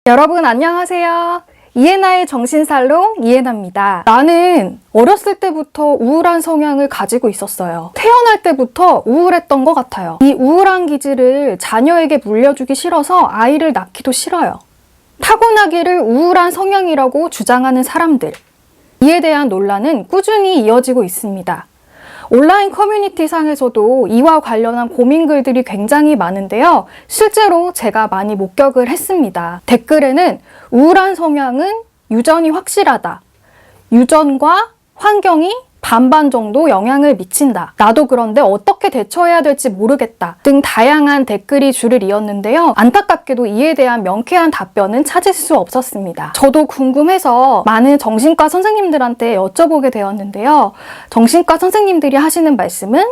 여러분 안녕하세요. 이해나의 정신살롱 이해나입니다. 나는 어렸을 때부터 우울한 성향을 가지고 있었어요. 태어날 때부터 우울했던 것 같아요. 이 우울한 기질을 자녀에게 물려주기 싫어서 아이를 낳기도 싫어요. 타고나기를 우울한 성향이라고 주장하는 사람들. 이에 대한 논란은 꾸준히 이어지고 있습니다. 온라인 커뮤니티 상에서도 이와 관련한 고민글들이 굉장히 많은데요. 실제로 제가 많이 목격을 했습니다. 댓글에는 우울한 성향은 유전이 확실하다. 유전과 환경이 반반 정도 영향을 미친다. 나도 그런데 어떻게 대처해야 될지 모르겠다. 등 다양한 댓글이 줄을 이었는데요. 안타깝게도 이에 대한 명쾌한 답변은 찾을 수 없었습니다. 저도 궁금해서 많은 정신과 선생님들한테 여쭤보게 되었는데요. 정신과 선생님들이 하시는 말씀은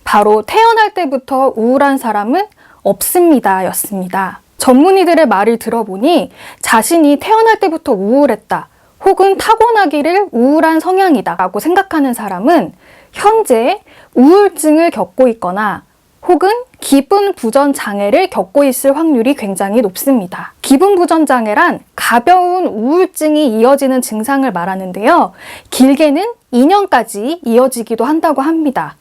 바로 태어날 때부터 우울한 사람은 없습니다 였습니다. 전문의들의 말을 들어보니 자신이 태어날 때부터 우울했다. 혹은 타고나기를 우울한 성향이다 라고 생각하는 사람은 현재 우울증을 겪고 있거나 혹은 기분 부전 장애를 겪고 있을 확률이 굉장히 높습니다. 기분 부전 장애란 가벼운 우울증이 이어지는 증상을 말하는데요. 길게는 2년까지 이어지기도 한다고 합니다.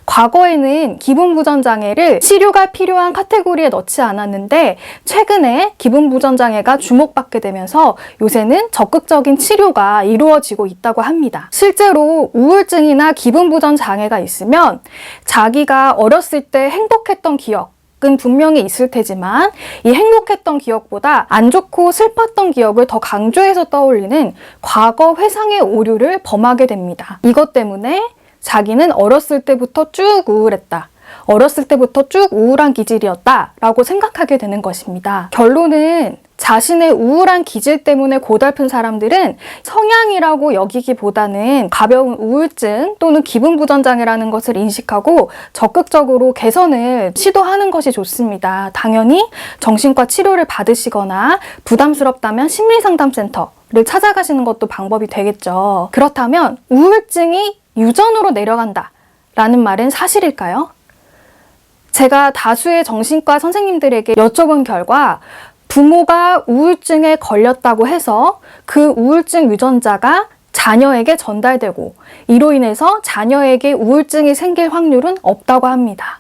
과거에는 기분 부전 장애를 치료가 필요한 카테고리에 넣지 않았는데 최근에 기분 부전 장애가 주목받게 되면서 요새는 적극적인 치료가 이루어지고 있다고 합니다. 실제로 우울증이나 기분 부전 장애가 있으면 자기가 어렸을 때 행복했던 기억은 분명히 있을 테지만 이 행복했던 기억보다 안 좋고 슬펐던 기억을 더 강조해서 떠올리는 과거 회상의 오류를 범하게 됩니다. 이것 때문에 자기는 어렸을 때부터 쭉 우울했다. 어렸을 때부터 쭉 우울한 기질이었다 라고 생각하게 되는 것입니다. 결론은 자신의 우울한 기질 때문에 고달픈 사람들은 성향이라고 여기기보다는 가벼운 우울증 또는 기분 부전 장애라는 것을 인식하고 적극적으로 개선을 시도하는 것이 좋습니다. 당연히 정신과 치료를 받으시거나 부담스럽다면 심리상담센터를 찾아가시는 것도 방법이 되겠죠. 그렇다면 우울증이 유전으로 내려간다 라는 말은 사실일까요? 제가 다수의 정신과 선생님들에게 여쭤본 결과 부모가 우울증에 걸렸다고 해서 그 우울증 유전자가 자녀에게 전달되고 이로 인해서 자녀에게 우울증이 생길 확률은 없다고 합니다.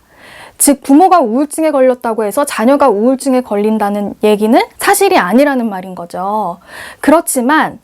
즉 부모가 우울증에 걸렸다고 해서 자녀가 우울증에 걸린다는 얘기는 사실이 아니라는 말인 거죠. 그렇지만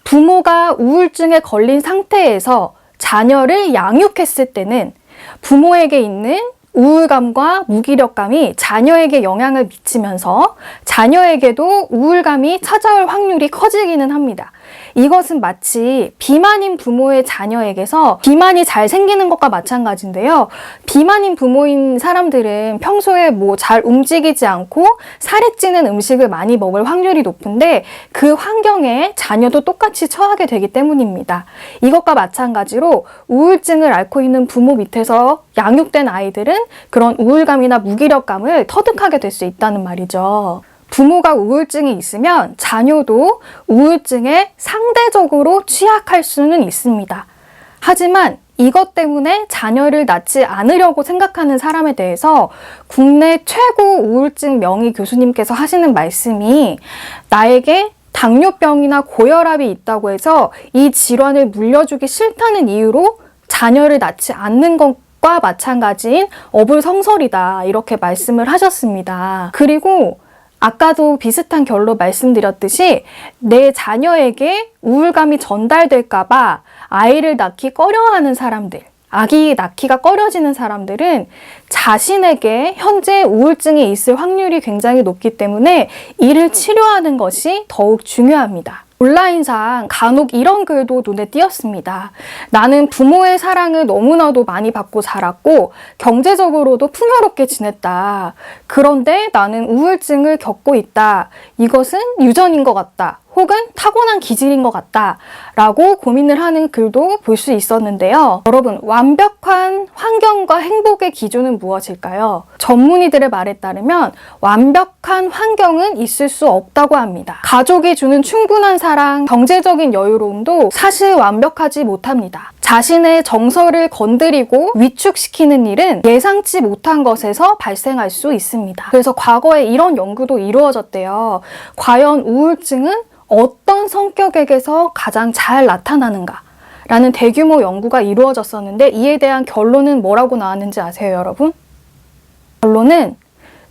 부모가 우울증에 걸린 상태에서 자녀를 양육했을 때는 부모에게 있는 우울감과 무기력감이 자녀에게 영향을 미치면서 자녀에게도 우울감이 찾아올 확률이 커지기는 합니다. 이것은 마치 비만인 부모의 자녀에게서 비만이 잘 생기는 것과 마찬가지인데요. 비만인 부모인 사람들은 평소에 잘 움직이지 않고 살이 찌는 음식을 많이 먹을 확률이 높은데 그 환경에 자녀도 똑같이 처하게 되기 때문입니다. 이것과 마찬가지로 우울증을 앓고 있는 부모 밑에서 양육된 아이들은 그런 우울감이나 무기력감을 터득하게 될 수 있다는 말이죠. 부모가 우울증이 있으면 자녀도 우울증에 상대적으로 취약할 수는 있습니다. 하지만 이것 때문에 자녀를 낳지 않으려고 생각하는 사람에 대해서 국내 최고 우울증 명의 교수님께서 하시는 말씀이 나에게 당뇨병이나 고혈압이 있다고 해서 이 질환을 물려주기 싫다는 이유로 자녀를 낳지 않는 것과 마찬가지인 어불성설이다 이렇게 말씀을 하셨습니다. 그리고 아까도 비슷한 결로 말씀드렸듯이 내 자녀에게 우울감이 전달될까봐 아이를 낳기 꺼려하는 사람들, 아기 낳기가 꺼려지는 사람들은 자신에게 현재 우울증이 있을 확률이 굉장히 높기 때문에 이를 치료하는 것이 더욱 중요합니다. 온라인상 간혹 이런 글도 눈에 띄었습니다. 나는 부모의 사랑을 너무나도 많이 받고 자랐고 경제적으로도 풍요롭게 지냈다. 그런데 나는 우울증을 겪고 있다. 이것은 유전인 것 같다. 혹은 타고난 기질인 것 같다 라고 고민을 하는 글도 볼 수 있었는데요. 여러분, 완벽한 환경과 행복의 기준은 무엇일까요? 전문의들의 말에 따르면 완벽한 환경은 있을 수 없다고 합니다. 가족이 주는 충분한 사랑, 경제적인 여유로움도 사실 완벽하지 못합니다. 자신의 정서를 건드리고 위축시키는 일은 예상치 못한 것에서 발생할 수 있습니다. 그래서 과거에 이런 연구도 이루어졌대요. 과연 우울증은 어떤 성격에게서 가장 잘 나타나는가? 라는 대규모 연구가 이루어졌었는데 이에 대한 결론은 뭐라고 나왔는지 아세요, 여러분? 결론은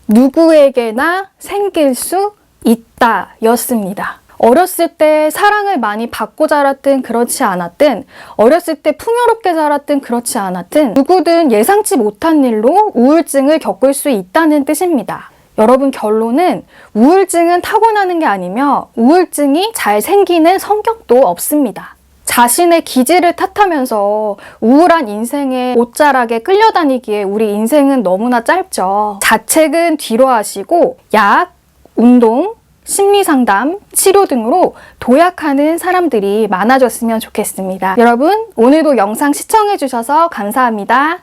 누구에게나 생길 수 있다 였습니다. 어렸을 때 사랑을 많이 받고 자랐든 그렇지 않았든, 어렸을 때 풍요롭게 자랐든 그렇지 않았든 누구든 예상치 못한 일로 우울증을 겪을 수 있다는 뜻입니다. 여러분, 결론은 우울증은 타고나는 게 아니며 우울증이 잘 생기는 성격도 없습니다. 자신의 기질을 탓하면서 우울한 인생에 옷자락에 끌려다니기에 우리 인생은 너무나 짧죠. 자책은 뒤로 하시고 약, 운동, 심리상담, 치료 등으로 도약하는 사람들이 많아졌으면 좋겠습니다. 여러분, 오늘도 영상 시청해주셔서 감사합니다.